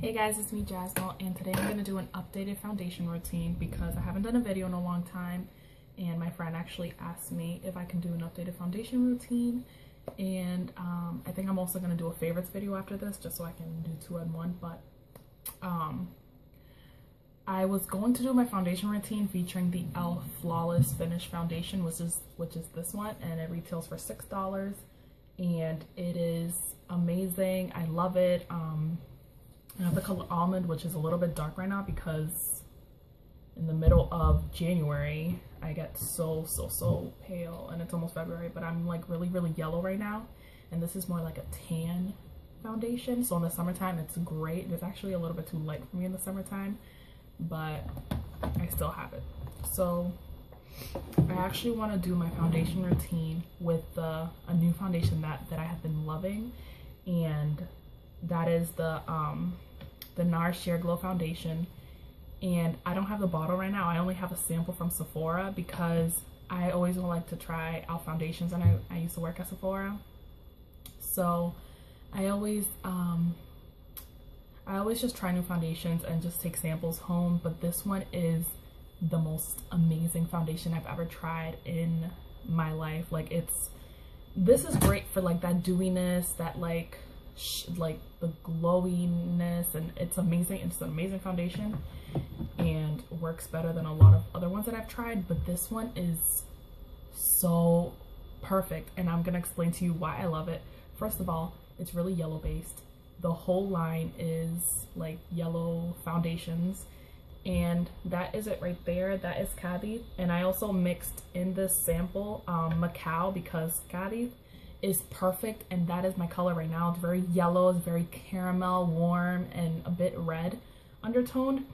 Hey guys, it's me Jasmil, and today I'm going to do an updated foundation routine because I haven't done a video in a long time, and my friend actually asked me if I can do an updated foundation routine. And I think I'm also going to do a favorites video after this just so I can do two in one. But I was going to do my foundation routine featuring the e.l.f. Flawless Finish Foundation, which is this one, and it retails for $6, and it is amazing. I love it. I have the color Almond, which is a little bit dark right now because in the middle of January I get so pale, and it's almost February, but I'm like really yellow right now, and this is more like a tan foundation. So in the summertime it's great. It's actually a little bit too light for me in the summertime, but I still have it. So I actually want to do my foundation routine with a new foundation that I have been loving, and that is the Nars Sheer Glow foundation. And I don't have the bottle right now. I only have a sample from Sephora because I always like to try e.l.f. foundations, and I used to work at Sephora, so I always just try new foundations and just take samples home. But this one is the most amazing foundation I've ever tried in my life. Like, this is great for like that dewiness, that like the glowiness, and it's amazing. It's an amazing foundation and works better than a lot of other ones that I've tried, but this one is so perfect, and I'm gonna explain to you why I love it. First of all, it's really yellow based. The whole line is like yellow foundations, and that is it right there. That is Cadiz. And I also mixed in this sample Macao, because Cadiz is perfect, and that is my color right now. It's very yellow, it's very caramel, warm, and a bit red undertoned,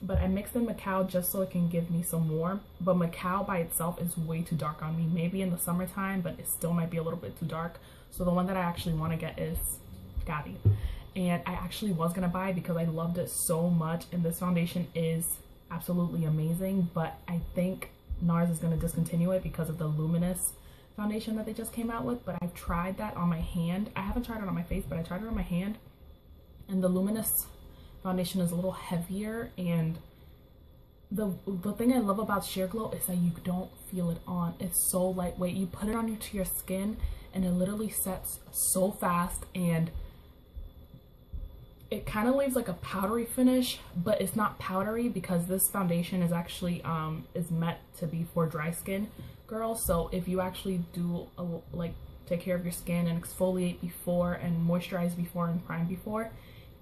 but I mixed in Macao just so it can give me some warmth. But Macao by itself is way too dark on me, maybe in the summertime, but it still might be a little bit too dark. So the one that I actually want to get is Giddy, and I actually was gonna buy it because I loved it so much, and this foundation is absolutely amazing. But I think Nars is gonna discontinue it because of the luminous foundation that they just came out with. But I've tried that on my hand. I haven't tried it on my face, but I tried it on my hand, and the luminous foundation is a little heavier. And the thing I love about Sheer Glow is that you don't feel it on. It's so lightweight. You put it on to your skin and it literally sets so fast, and it kind of leaves like a powdery finish, but it's not powdery because this foundation is actually is meant to be for dry skin girls. So if you actually do like take care of your skin and exfoliate before and moisturize before and prime before,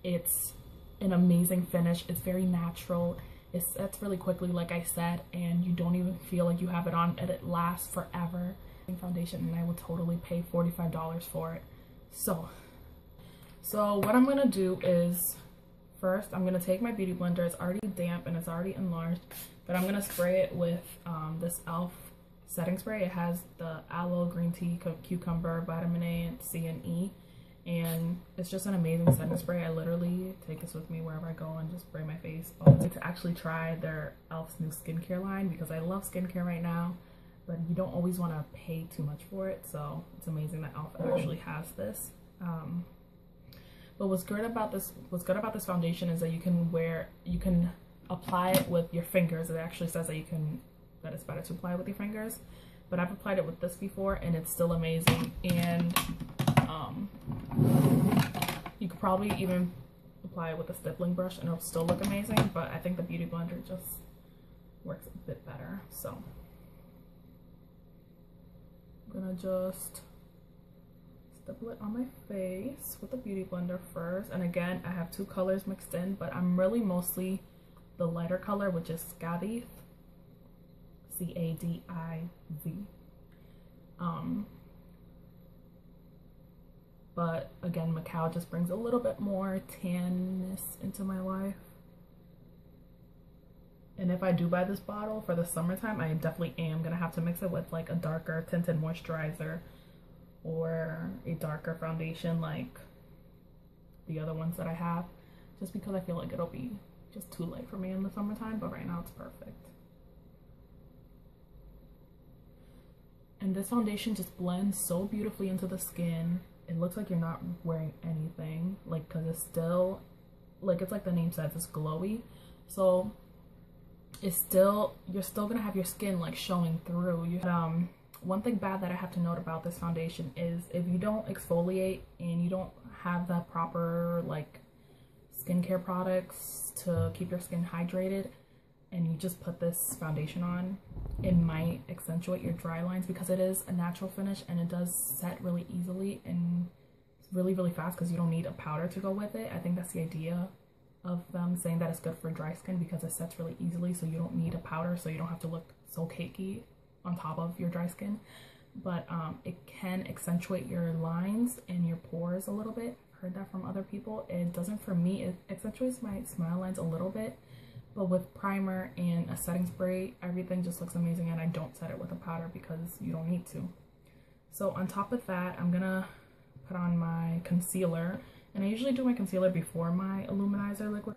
it's an amazing finish. It's very natural. It sets really quickly, like I said, and you don't even feel like you have it on, and it lasts forever. Foundation, and I would totally pay $45 for it. So what I'm gonna do is, first I'm gonna take my beauty blender. It's already damp and it's already enlarged, but I'm gonna spray it with this e.l.f. setting spray. It has the aloe, green tea, cucumber, vitamin A, and C, and E, and it's just an amazing setting spray. I literally take this with me wherever I go and just spray my face. I would like to actually try their e.l.f.'s new skincare line because I love skincare right now, but you don't always want to pay too much for it. So it's amazing that e.l.f. actually has this. But what's good about this foundation is that you can apply it with your fingers. It actually says that it's better to apply it with your fingers, but I've applied it with this before and it's still amazing. And you could probably even apply it with a stippling brush and it'll still look amazing, but I think the beauty blender just works a bit better. So I'm gonna just stipple it on my face with the beauty blender first. And again, I have two colors mixed in, but I'm really mostly the lighter color, which is Cadiz, C-A-D-I-Z. But again, Macao just brings a little bit more tanness into my life. And if I do buy this bottle for the summertime, I definitely am gonna have to mix it with like a darker tinted moisturizer or a darker foundation like the other ones that I have, just because I feel like it'll be just too light for me in the summertime. But right now it's perfect. And this foundation just blends so beautifully into the skin. It looks like you're not wearing anything, like, because it's still like it's like the name says, it's glowy. So it's still, you're still gonna have your skin like showing through. One thing bad that I have to note about this foundation is if you don't exfoliate and you don't have the proper like skincare products to keep your skin hydrated, and you just put this foundation on, it might accentuate your dry lines because it is a natural finish and it does set really easily and really fast because you don't need a powder to go with it. I think that's the idea of them saying that it's good for dry skin, because it sets really easily, so you don't need a powder, so you don't have to look so cakey on top of your dry skin. But it can accentuate your lines and your pores a little bit. I've heard that from other people. It doesn't for me. It accentuates my smile lines a little bit, but with primer and a setting spray, everything just looks amazing, and I don't set it with a powder because you don't need to. So on top of that, I'm gonna put on my concealer, and I usually do my concealer before my Illuminizer liquid.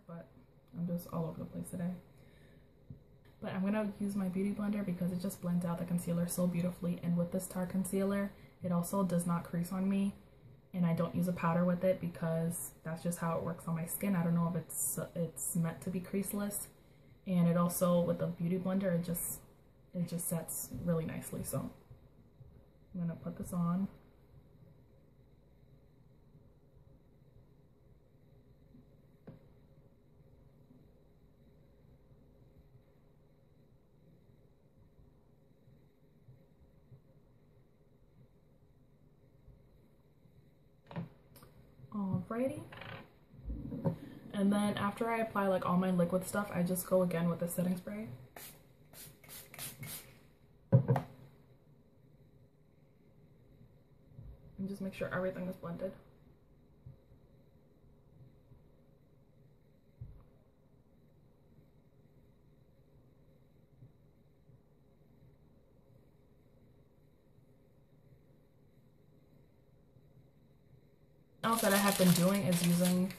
But I'm just all over the place today. But I'm gonna use my beauty blender because it just blends out the concealer so beautifully, and with this Tarte concealer, it also does not crease on me, and I don't use a powder with it because that's just how it works on my skin. I don't know if it's meant to be creaseless, and it also, with the beauty blender, it just sets really nicely. So I'm gonna put this on. Alrighty. And then after I apply like all my liquid stuff, I just go again with the setting spray. And just make sure everything is blended. Else that I have been doing is using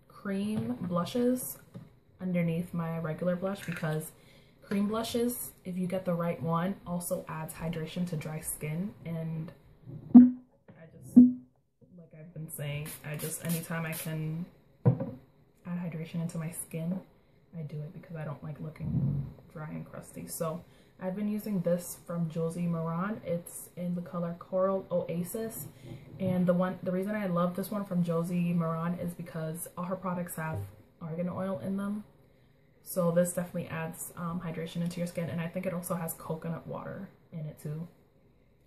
cream blushes underneath my regular blush, because cream blushes, if you get the right one, also adds hydration to dry skin. And I just, like I've been saying, anytime I can add hydration into my skin, I do it because I don't like looking dry and crusty. So I've been using this from Josie Maran. It's in the color Coral Oasis, and the reason I love this one from Josie Maran is because all her products have argan oil in them. So this definitely adds hydration into your skin, and I think it also has coconut water in it too,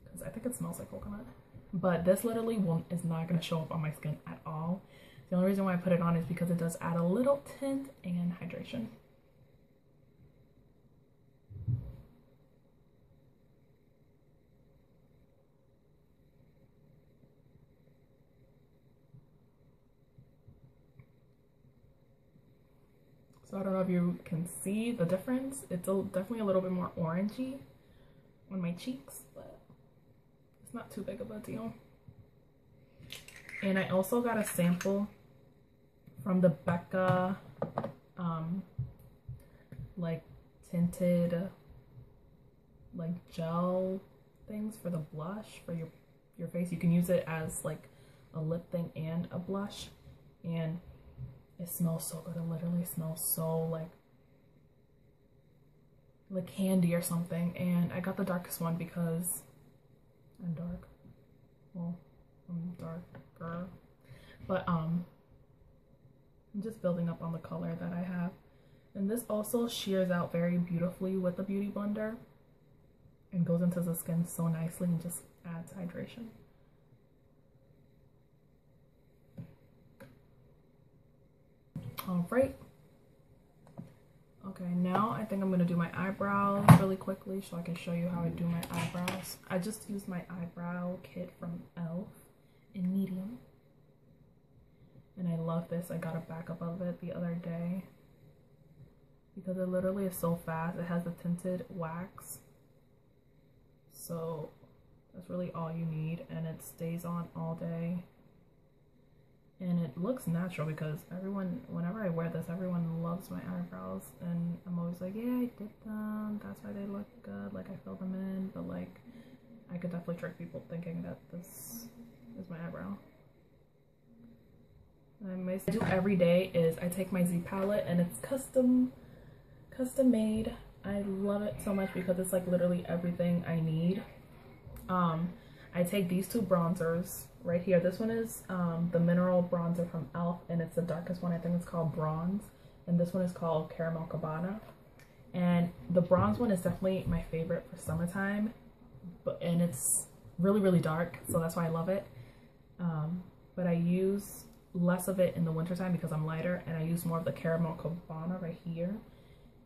because I think it smells like coconut. But this literally is not going to show up on my skin at all. The only reason why I put it on is because it does add a little tint and hydration. So I don't know if you can see the difference. It's definitely a little bit more orangey on my cheeks, but it's not too big of a deal. And I also got a sample from the Becca like tinted like gel things for the blush for your face. You can use it as like a lip thing and a blush, and it smells so good. It literally smells so like candy or something. And I got the darkest one because I'm dark. Well, I'm darker, but I'm just building up on the color that I have. And this also shears out very beautifully with the beauty blender and goes into the skin so nicely and just adds hydration. All right. Okay, now I think I'm gonna do my eyebrows really quickly so I can show you how I do my eyebrows. I just used my eyebrow kit from e.l.f. in medium, and I love this. I got a backup of it the other day because it literally is so fast. It has the tinted wax, so that's really all you need, and it stays on all day. And it looks natural because everyone, whenever I wear this, everyone loves my eyebrows. And I'm always like, yeah, I did them. That's why they look good. Like, I fill them in. But, like, I could definitely trick people thinking that this is my eyebrow. And what I do every day is I take my Z palette, and it's custom made. I love it so much because it's, like, literally everything I need. I take these two bronzers right here. This one is the mineral bronzer from e.l.f. and it's the darkest one. I think it's called Bronze, and this one is called Cococabana. And the bronze one is definitely my favorite for summertime, and it's really dark, so that's why I love it. But I use less of it in the wintertime because I'm lighter, and I use more of the Cococabana right here.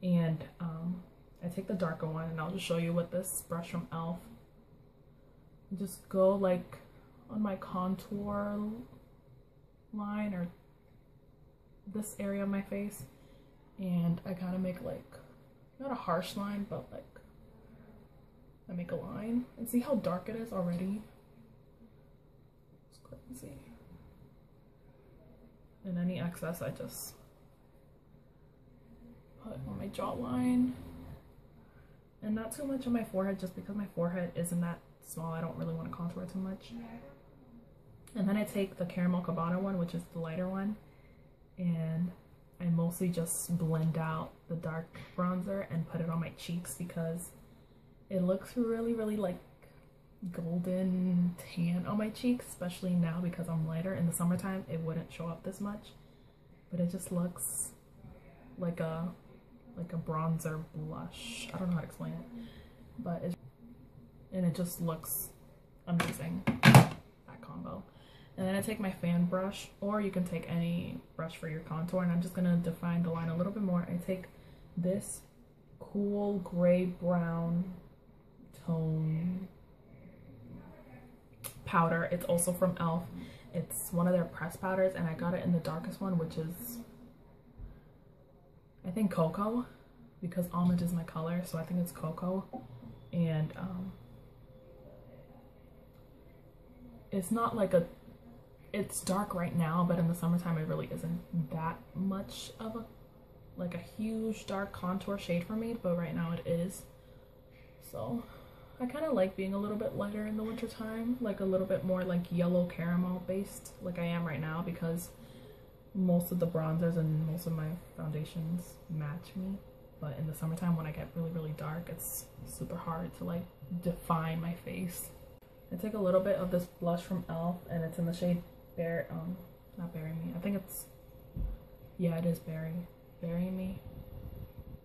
And I take the darker one, and I'll just show you with this brush from e.l.f. Just go like on my contour line or this area of my face, and I kind of make like not a harsh line, but like I make a line, and see how dark it is already. It's crazy. And any excess I just put on my jawline, and not too much on my forehead just because my forehead isn't that small. I don't really want to contour too much. And then I take the Cococabana one, which is the lighter one, and I mostly just blend out the dark bronzer and put it on my cheeks because it looks really like golden tan on my cheeks, especially now because I'm lighter. In the summertime it wouldn't show up this much, but it just looks like a bronzer blush. I don't know how to explain it, but it just looks amazing, that combo. And then I take my fan brush, or you can take any brush for your contour, and I'm just gonna define the line a little bit more. I take this cool gray brown tone powder. It's also from e.l.f. It's one of their pressed powders, and I got it in the darkest one, which is I think cocoa, because almond is my color, so I think it's cocoa. And it's not like it's dark right now, but in the summertime it really isn't that much of a huge dark contour shade for me, but right now it is. So I kind of like being a little bit lighter in the wintertime, like a little bit more like yellow caramel based like I am right now, because most of the bronzers and most of my foundations match me. But in the summertime when I get really dark, it's super hard to like define my face. I take a little bit of this blush from e.l.f. and it's in the shade not Bury Me. I think it's, yeah, it is Bury Me.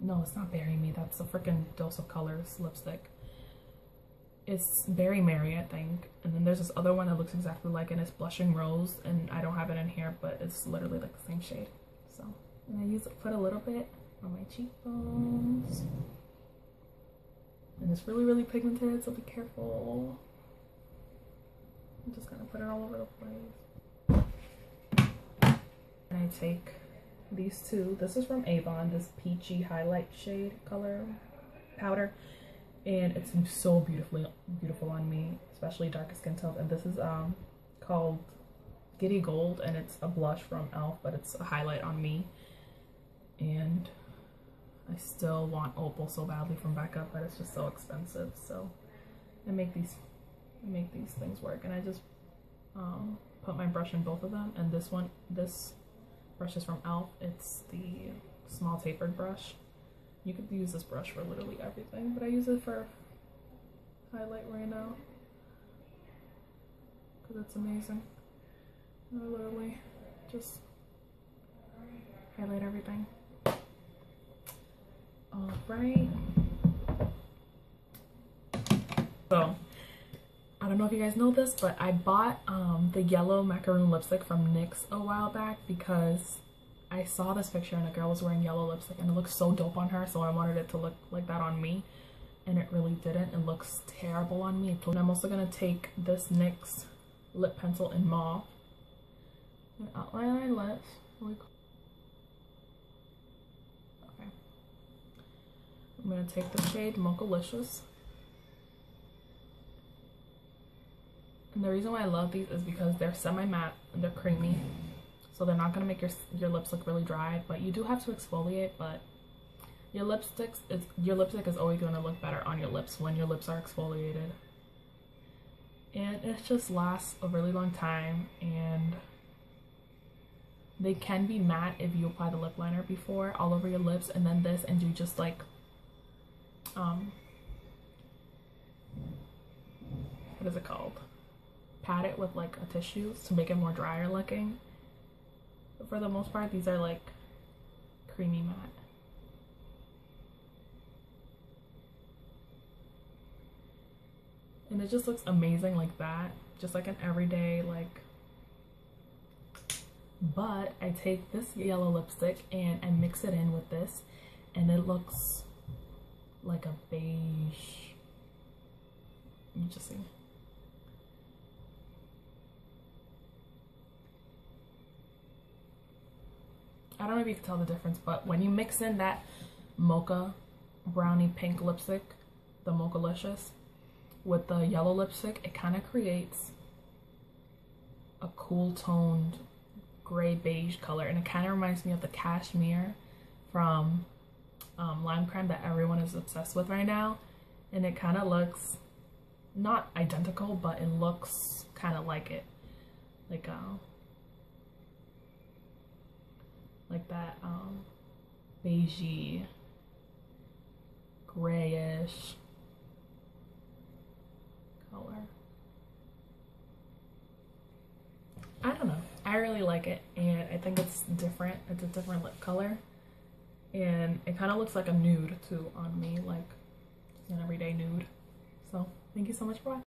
No, it's not Bury Me. That's a freaking Dose of Colors lipstick. It's Berry Mary, I think. And then there's this other one that looks exactly like it, and it's Blushing Rose, and I don't have it in here, but it's literally like the same shade. So, and I put a little bit on my cheekbones. And it's really pigmented, so be careful. I'm just gonna put it all over the place. And I take these two. This is from Avon, this peachy highlight shade color powder, and it's so beautiful on me, especially darker skin tones. And this is called Giddy Gold, and it's a blush from e.l.f., but it's a highlight on me. And I still want Opal so badly from Becca, but it's just so expensive. So I make these things work, and I just put my brush in both of them. And this brush is from e.l.f. It's the small tapered brush. You could use this brush for literally everything, but I use it for highlight right now because it's amazing. I literally just highlight everything. Alright. So, I don't know if you guys know this, but I bought the yellow macaroon lipstick from NYX a while back because I saw this picture and a girl was wearing yellow lipstick and it looked so dope on her, so I wanted it to look like that on me, and it really didn't. It looks terrible on me. And I'm also going to take this NYX lip pencil in mauve and outline my lips. Okay. I'm going to take the shade Mochalicious. And the reason why I love these is because they're semi-matte and they're creamy. so they're not gonna make your lips look really dry, but you do have to exfoliate. But your lipstick is always gonna look better on your lips when your lips are exfoliated. And it just lasts a really long time, and they can be matte if you apply the lip liner before all over your lips, and then this, and you just like what is it called? Pat it with like a tissue to make it more drier looking. But for the most part, these are like creamy matte. And it just looks amazing like that, just like an everyday like. But I take this yellow lipstick and I mix it in with this, and it looks like a beige. Let me just see. I don't know if you can tell the difference, but when you mix in that mocha brownie pink lipstick, the Mochalicious, with the yellow lipstick, it kind of creates a cool toned gray beige color, and it kind of reminds me of the cashmere from Lime Crime that everyone is obsessed with right now. And it kind of looks not identical, but it looks kind of like it, like that beigey, grayish color. I don't know, I really like it, and I think it's different. It's a different lip color, and it kind of looks like a nude too on me, like an everyday nude. So thank you so much for watching.